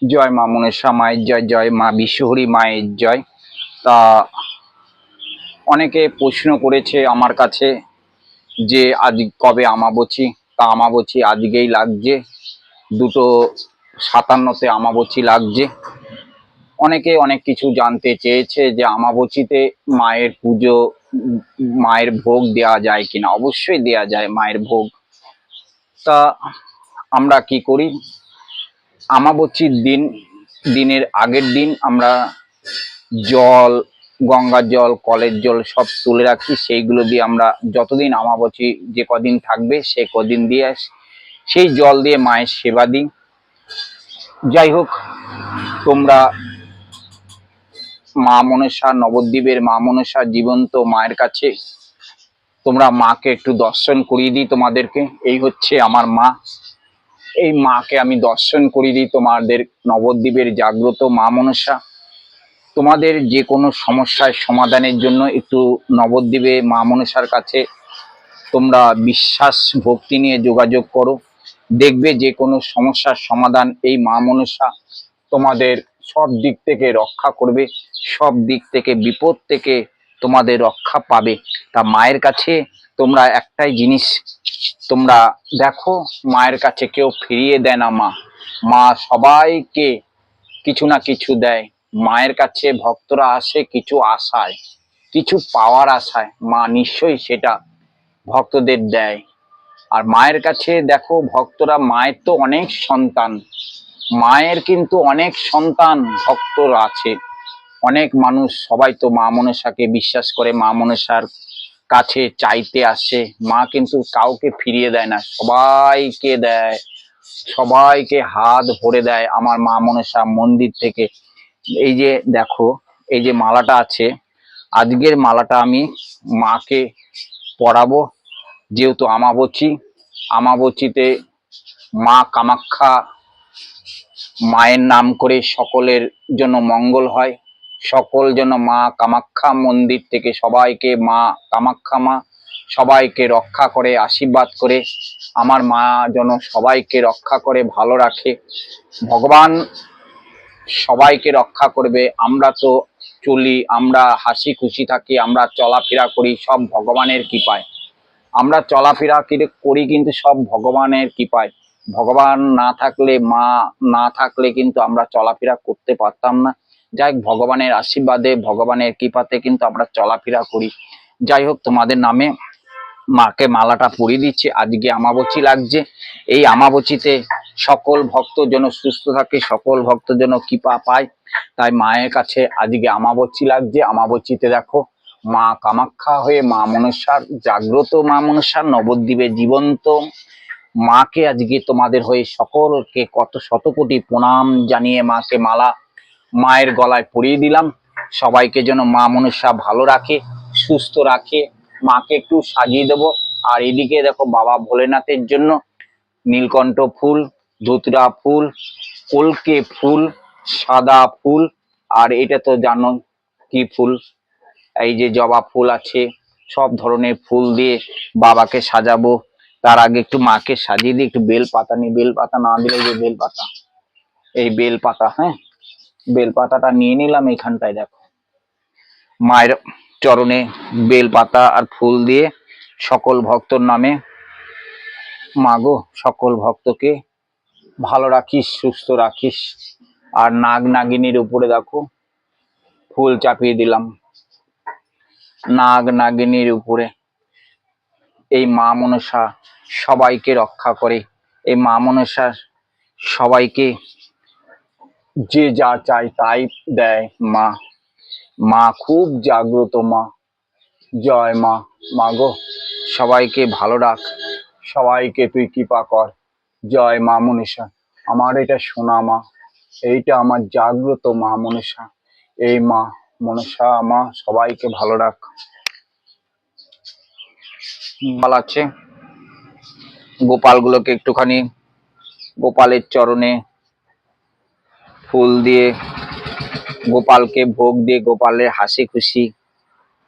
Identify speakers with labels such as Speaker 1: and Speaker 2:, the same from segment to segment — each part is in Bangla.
Speaker 1: জয় মা মনসা মায়ের জয়, জয় মা বিশ্বহরী মায়ের জয়। তা অনেকে প্রশ্ন করেছে আমার কাছে যে আজ কবে আমাবচি। তা আমাবচি আজকেই লাগছে, 2:57-তে আমাবচি লাগছে। অনেকে অনেক কিছু জানতে চেয়েছে যে আমাবচিতে মায়ের পুজো, মায়ের ভোগ দেওয়া যায় কিনা। অবশ্যই দেওয়া যায় মায়ের ভোগ। তা আমরা কি করি, আমাবস্যার দিনের আগের দিন আমরা জল, গঙ্গার জল, কলের জল সব তুলে রাখি। সেইগুলো দিয়ে আমরা যতদিন আমাবস্যা যে কদিন থাকবে সে কদিন দিয়ে সেই জল দিয়ে মায়ের সেবা দিই। যাই হোক, তোমরা মা মনসা, নবদ্বীপের মা মনসা জীবন্ত মায়ের কাছে তোমরা মাকে একটু দর্শন করিয়ে দিই তোমাদেরকে। এই হচ্ছে আমার মা। এই মাকে আমি দর্শন করিয়ে দিই তোমাদের, নবদ্বীপের জাগ্রত মা মনসা। তোমাদের যে কোনো সমস্যার সমাধানের জন্য একটু নবদ্বীপে মা মনসার কাছে তোমরা বিশ্বাস ভক্তি নিয়ে যোগাযোগ করো। দেখবে যে কোনো সমস্যার সমাধান এই মা মনসা তোমাদের সব দিক থেকে রক্ষা করবে, সব দিক থেকে বিপদ থেকে তোমাদের রক্ষা পাবে। তা মায়ের কাছে তোমরা একটাই জিনিস তোমরা দেখো, মায়ের কাছে কেউ ফিরিয়ে দেয় না। মা সবাইকে কিছু না কিছু দেয়। মায়ের কাছে ভক্তরা আসে কিছু আশায়, কিছু পাওয়ার আশায়। মা নিশ্চয়ই সেটা ভক্তদের দেয়। আর মায়ের কাছে দেখো ভক্তরা, মায়ের তো অনেক সন্তান, মায়ের কিন্তু অনেক সন্তান ভক্তর আছে, অনেক মানুষ। সবাই তো মা মনসাকে বিশ্বাস করে, মা মনসার কাছে চাইতে আসে। মা কিন্তু কাউকে ফিরিয়ে দেয় না, সবাইকে দেয়, সবাইকে হাত ভরে দেয় আমার মা মনসা মন্দির থেকে। এই যে দেখো, এই যে মালাটা আছে, আজকের মালাটা আমি মাকে পরাবো। যেহেতু আমাবস্যাতে মা কামাখ্যা মায়ের নাম করে সকলের জন্য মঙ্গল হয়। সকল যেন মা কামাখ্যা মন্দির থেকে সবাইকে মা কামাখ্যা মা সবাইকে রক্ষা করে, আশীর্বাদ করে। আমার মা যেন সবাইকে রক্ষা করে, ভালো রাখে। ভগবান সবাইকে রক্ষা করবে। আমরা তো চলি, আমরা হাসি খুশি থাকি, আমরা চলাফেরা করি সব ভগবানের কৃপায়। আমরা চলাফেরা করি কিন্তু সব ভগবানের কৃপায়। ভগবান না থাকলে, মা না থাকলে কিন্তু আমরা চলাফেরা করতে পারতাম না। যাই হোক, ভগবানের আশীর্বাদে, ভগবানের কৃপাতে কিন্তু আমরা চলাফেরা করি। যাই হোক, তোমাদের নামে মাকে মালাটা পরিয়ে দিচ্ছি। আজকে আমাবস্যা লাগছে। এই আমাবস্যাতে সকল ভক্ত যেন সুস্থ থাকে, সকল ভক্ত যেন কৃপা পায়। তাই মায়ের কাছে আজকে আমাবস্যা লাগছে। আমাবস্যাতে দেখো মা কামাখ্যা হয়ে, মা মনসার জাগ্রত মা মনসার নবদ্বীপে জীবন্ত মাকে আজকে তোমাদের হয়ে সকলকে কত শতকোটি প্রণাম জানিয়ে মাকে মালা মায়ের গলায় পরিয়ে দিলাম। সবাইকে যেন মা মনসা ভালো রাখে, সুস্থ রাখে। মাকে একটু সাজিয়ে দেব। আর এদিকে দেখো বাবা ভোলেনাথের জন্য নীলকণ্ঠ ফুল, ধুতরা ফুল, কলকে ফুল, সাদা ফুল, আর এটা তো জানো কি ফুল, এই যে জবা ফুল আছে। সব ধরনের ফুল দিয়ে বাবাকে সাজাবো। তার আগে একটু মাকে সাজিয়ে দিই। একটু বেল পাতা নিই, বেল পাতা না দিলে যে বেল পাতা, এই বেল পাতা, হ্যাঁ, বেল পাতাটা নিয়ে নিলাম। এখানটায় দেখো মায়ের চরণে বেল পাতা আর ফুল দিয়ে সকল ভক্তর নামে, মাগো সকল ভক্তকে ভালো রাখিস, সুস্থ রাখিস। আর নাগ নাগিনীর উপরে দেখো ফুল চাপিয়ে দিলাম। নাগ নাগিনীর উপরে এই মা মনসা সবাইকে রক্ষা করে। এই মা মনসা সবাইকে যে যা চাই তাই দেয়। মা মা খুব জাগ্রত মা। জয় মা। মাগো সবাইকে ভালো রাখ, সবাইকে তুই কৃপা কর। জয় মা মনসা। আমার এটা সোনা মা, এইটা আমার জাগ্রত মা মনসা। এই মা মনসা মা সবাইকে ভালো রাখ। গোপাল আছে, গোপালগুলোকে একটুখানি গোপালের চরণে ফুল দিয়ে, গোপালকে ভোগ দিয়ে গোপালের হাসি খুশি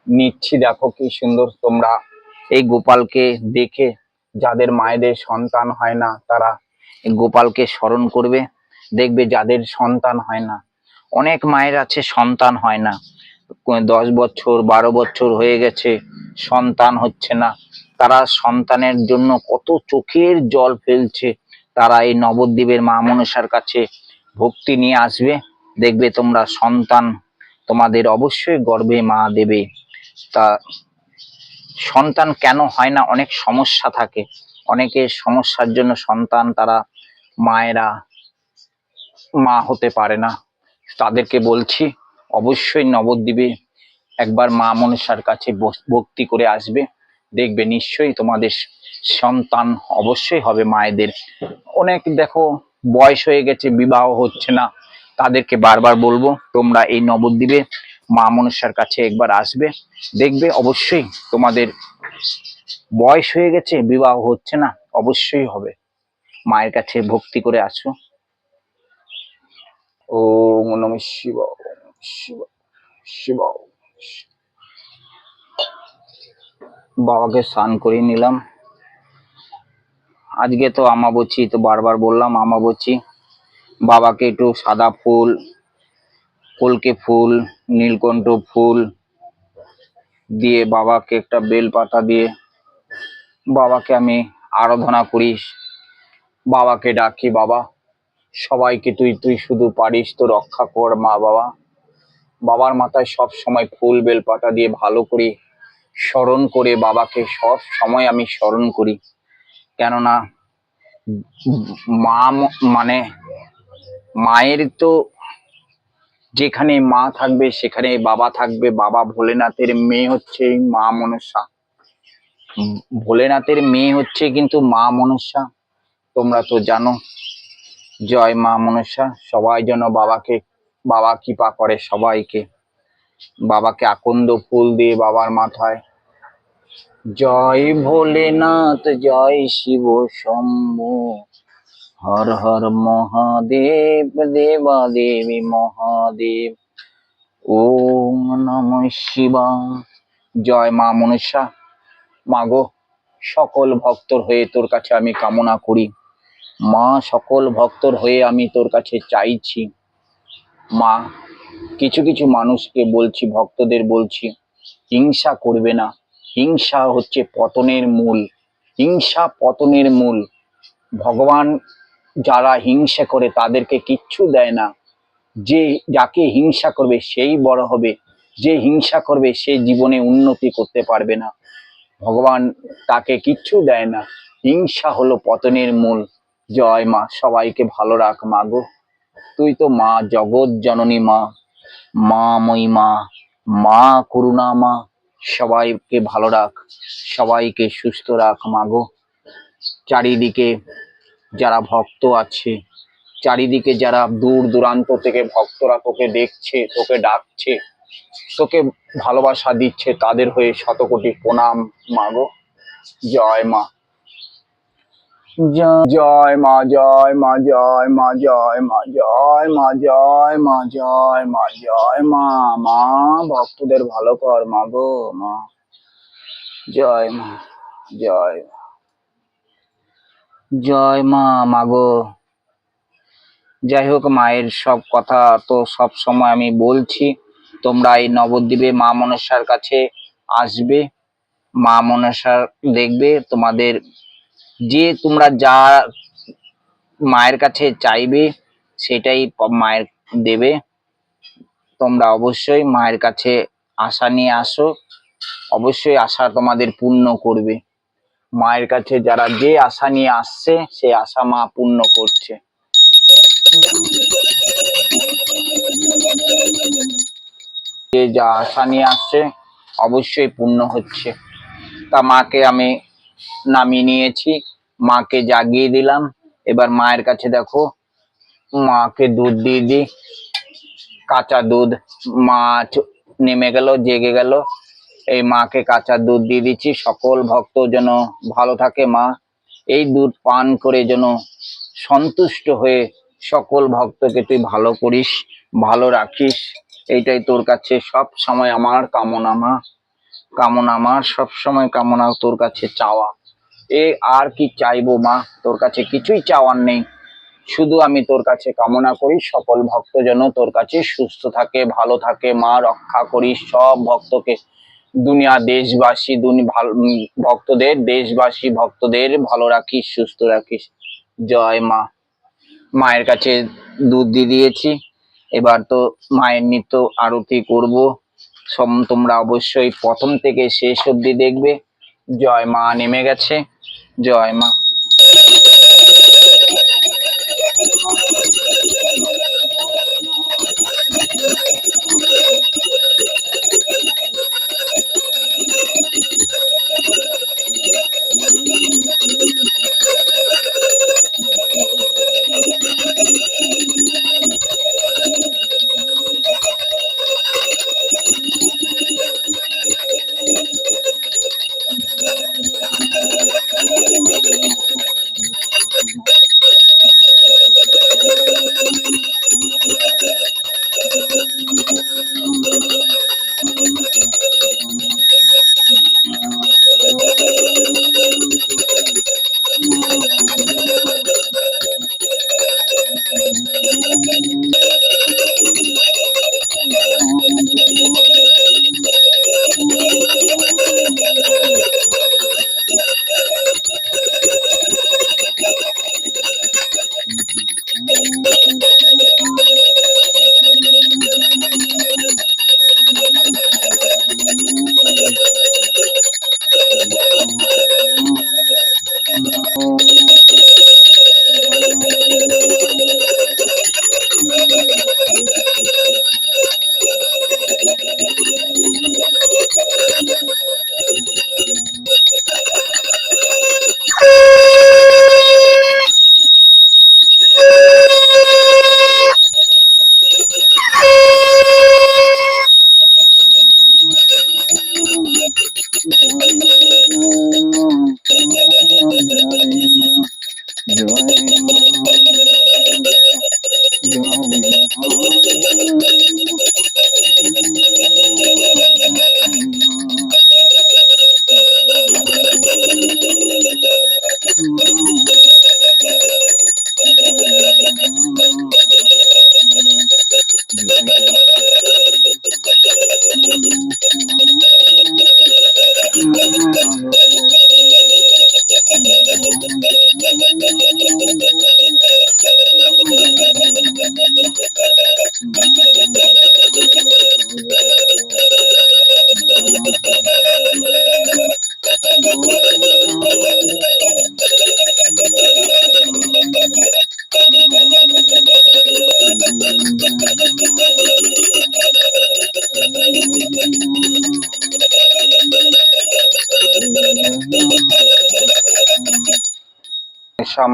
Speaker 1: নিচ্ছি। দেখো কি সুন্দর। তোমরা এই গোপালকে দেখে যাদের মায়েদের সন্তান হয় না, তারা গোপালকে স্মরণ করবে। দেখবে যাদের সন্তান হয় না, অনেক মায়ের আছে সন্তান হয় না, 10 বছর 12 বছর হয়ে গেছে সন্তান হচ্ছে না, তারা সন্তানের জন্য কত চোখের জল ফেলছে। তারা এই নবদ্বীপের মা মনসার কাছে ভক্তি নিয়ে আসবে, দেখবে তোমরা সন্তান তোমাদের অবশ্যই গর্ভে মা দেবে। তা সন্তান কেন হয় না, অনেক সমস্যা থাকে, অনেকের সমস্যার জন্য সন্তান তারা মায়েরা মা হতে পারে না। তাদেরকে বলছি অবশ্যই নবদ্বীপে একবার মা মনসার কাছে ভক্তি করে আসবে, দেখবে নিশ্চয়ই তোমাদের সন্তান অবশ্যই হবে মায়েদের। অনেক দেখো বয়স হয়ে গেছে বিবাহ হচ্ছে না, তাদেরকে বারবার বলবো তোমরা এই নবদ্বীপে মা মনসার কাছে একবার আসবে, দেখবে অবশ্যই তোমাদের বয়স হয়ে গেছে বিবাহ হচ্ছে না, অবশ্যই হবে। মায়ের কাছে ভক্তি করে আসো। ওম নমঃ শিবায় শিবায় শিবায়। বাবাকে স্নান করিয়ে নিলাম। আজকে তো আমাবস্যা, তো বারবার বললাম আমাবস্যা। বাবাকে একটু সাদা ফুল, কলকে ফুল, নীলকণ্ঠ ফুল দিয়ে, বাবাকে একটা বেল পাতা দিয়ে বাবাকে আমি আরাধনা করি, বাবাকে ডাকি বাবা সবাইকে তুই তুই শুধু পারিস, তো রক্ষা কর মা বাবা। বাবার মাথায় সব সময় ফুল বেল পাতা দিয়ে ভালো করে স্মরণ করে বাবাকে সব সময় আমি স্মরণ করি। কেননা মা মানে মায়ের তো যেখানে মা থাকবে সেখানে বাবা থাকবে। বাবা ভোলেনাথের মেয়ে হচ্ছে মা মনসা, ভোলেনাথের মেয়ে হচ্ছে কিন্তু মা মনসা, তোমরা তো জানো। জয় মা মনসা। সবাই যেন বাবাকে, বাবা কৃপা করে সবাইকে। বাবাকে আকন্দ ফুল দিয়ে বাবার মাথায় জয় ভোলেনাথ জয় শিব শম্ভু হর হর মহাদেব দেবা দেবী মহাদেব ওম নমঃ শিবায়। জয় মা মনসা। মাগো সকল ভক্তর হয়ে তোর কাছে আমি কামনা করি মা, সকল ভক্তর হয়ে আমি তোর কাছে চাইছি মা। কিছু কিছু মানুষকে বলছি, ভক্তদের বলছি, হিংসা করবে না। হিংসা হচ্ছে পতনের মূল, হিংসা পতনের মূল। ভগবান যারা হিংসা করে তাদেরকে কিচ্ছু দেয় না। যে যাকে হিংসা করবে সেই বড় হবে, যে হিংসা করবে সে জীবনে উন্নতি করতে পারবে না। ভগবান তাকে কিচ্ছু দেয় না। হিংসা হলো পতনের মূল। জয় মা, সবাইকে ভালো রাখ মা গো। তুই তো মা, জগৎ জননী মা, মা মহিমা, মা করুণা মা। সবাইকে ভালো রাখ, সবাইকে সুস্থ রাখ মা গো। চারিদিকে যারা ভক্ত আছে, চারিদিকে যারা দূর দূরান্ত থেকে ভক্তরা তোকে দেখছে, তোকে ডাকছে, তোকে ভালোবাসা দিচ্ছে, তাদের হয়ে শতকোটি প্রণাম মা গো। জয় মা, জয় মা, জয় মা, জয় মা, জয় মা, জয় মা, জয় মা, জয় মা, জয় মা। মা ভক্তদের ভালো কর মা গো মা। জয় মা, জয় জয় মা মাগো। যাই হোক, মায়ের সব কথা তো সব সময় আমি বলছি, তোমরা এই নবদ্বীপে মা মনসার কাছে আসবে, মা মনসার দেখবে তোমাদের যে তোমরা যা মায়ের কাছে চাইবে সেটাই মায়ের দেবে। তোমরা অবশ্যই মায়ের কাছে আশা নিয়ে আসো, অবশ্যই আশা তোমাদের পূর্ণ করবে। মায়ের কাছে যারা যে আশা নিয়ে আসছে সে আশা মা পূর্ণ করছে। যে যা আশা নিয়ে আসছে অবশ্যই পূর্ণ হচ্ছে। তা মাকে আমি নামিয়ে নিয়েছি, মাকে জাগিয়ে দিলাম। এবার মায়ের কাছে দেখো, মাকে দুধ দিয়ে দিই, কাঁচা দুধ। মা নেমে গেল, জেগে গেল, এই মাকে কাঁচা দুধ দিয়ে দিচ্ছি। সকল ভক্ত যেন ভালো থাকে মা, এই দুধ পান করে যেন সন্তুষ্ট হয়ে সকল ভক্তকে তুই ভালো করিস, ভালো রাখিস, এইটাই তোর কাছে সব সময় আমার কামনা মা। কামনা আমার সব সময় কামনা, তোর কাছে চাওয়া। এ আর কি চাইবো মা, তোর কাছে কিছুই চাওয়ার নেই। শুধু আমি তোর কাছে কামনা করি সকল ভক্ত যেন তোর কাছে সুস্থ থাকে, ভালো থাকে। মা রক্ষা করিস সব ভক্তকে, দুনিয়া দেশবাসী ভক্তদের, দেশবাসী ভক্তদের ভালো রাখিস, সুস্থ রাখিস। জয় মা। মায়ের কাছে দুধ দিয়ে দিয়েছি, এবার তো মায়ের নিত্য আরতি করব। তোমরা অবশ্যই প্রথম থেকে শেষ অবধি দেখবে। জয় মা নেমে গেছে। জয় মা।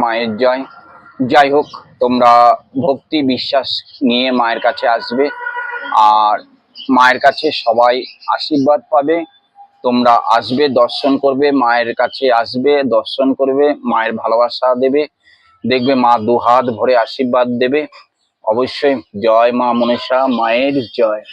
Speaker 1: মায়ের জয়। যাই হোক, তোমরা ভক্তি বিশ্বাস নিয়ে মায়ের কাছে আসবে, আর মায়ের কাছে সবাই আশীর্বাদ পাবে। তোমরা আসবে, দর্শন করবে, মায়ের কাছে আসবে, দর্শন করবে, মায়ের ভালোবাসা দেবে, দেখবে মা দুহাত ভরে আশীর্বাদ দেবে। অবশ্যই জয় মা মনসা মায়ের জয়।